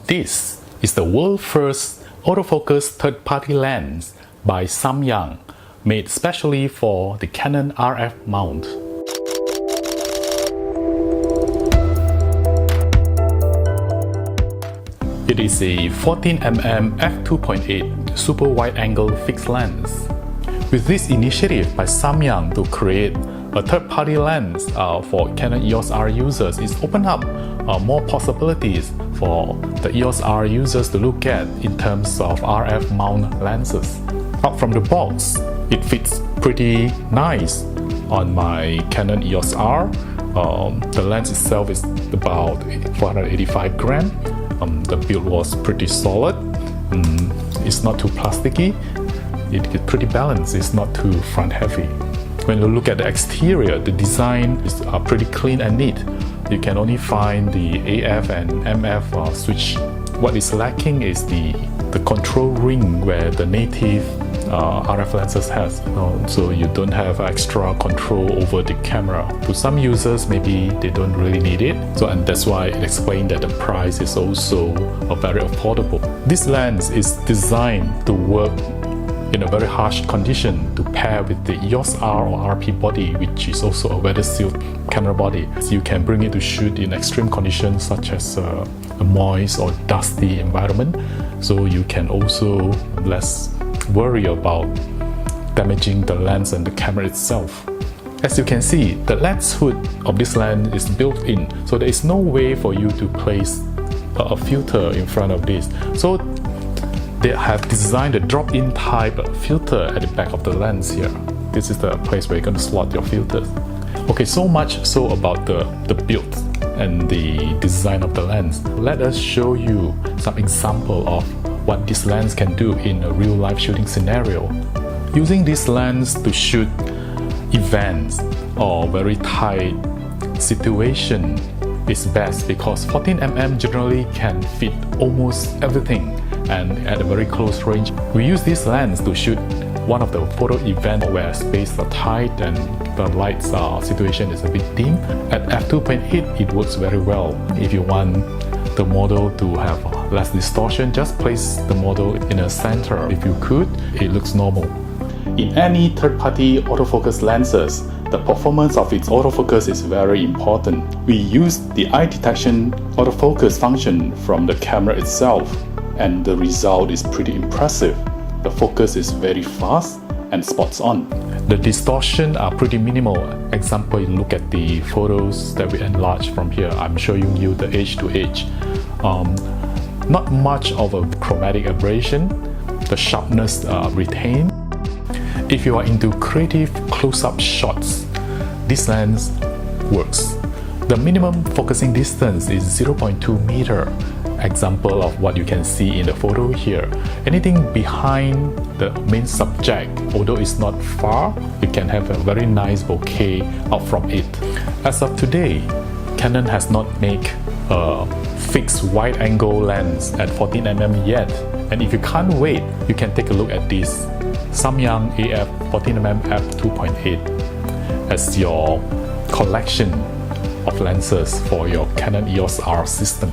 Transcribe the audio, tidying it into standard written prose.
This is the world's first autofocus third-party lens by Samyang, made specially for the Canon RF mount. It is a 14mm F2.8 super wide-angle fixed lens. With this initiative by Samyang to create a third-party lens for Canon EOS R users, it's opened up more possibilities for the EOS R users to look at in terms of RF mount lenses. Out from the box, it fits pretty nice on my Canon EOS R. The lens itself is about 485 grams. The build was pretty solid. It's not too plasticky. It's pretty balanced. It's not too front heavy. When you look at the exterior, the design is pretty clean and neat. You can only find the AF and MF switch. What is lacking is the control ring where the native RF lenses has. So you don't have extra control over the camera. To some users, maybe they don't really need it. And that's why it explained that the price is also very affordable. This lens is designed to work in a very harsh condition to pair with the EOS R or RP body, which is also a weather sealed camera body. So you can bring it to shoot in extreme conditions such as a moist or dusty environment. So you can also less worry about damaging the lens and the camera itself. As you can see, the lens hood of this lens is built in, so there is no way for you to place a filter in front of this. So they have designed a drop-in type filter at the back of the lens here. This is the place where you're going to slot your filters. Okay, so much so about the build and the design of the lens. Let us show you some example of what this lens can do in a real-life shooting scenario. Using this lens to shoot events or very tight situation is best because 14mm generally can fit almost everything, and at a very close range. We use this lens to shoot one of the photo events where space are tight and the lights situation is a bit dim. At f2.8 it works very well. If you want the model to have less distortion, just place the model in a center. If you could, it looks normal. In any third-party autofocus lenses, the performance of its autofocus is very important. We use the eye detection autofocus function from the camera itself, and the result is pretty impressive. The focus is very fast and spots on. The distortion are pretty minimal. Example, you look at the photos that we enlarged from here. I'm showing you the edge to edge. Not much of a chromatic aberration. The sharpness retained. If you are into creative close-up shots, this lens works. The minimum focusing distance is 0.2 meter. Example of what you can see in the photo here. Anything behind the main subject, although it's not far, you can have a very nice bouquet out from it. As of today, Canon has not made a fixed wide-angle lens at 14mm yet, and if you can't wait, you can take a look at this Samyang AF14mm F2.8 as your collection of lenses for your Canon EOS R system.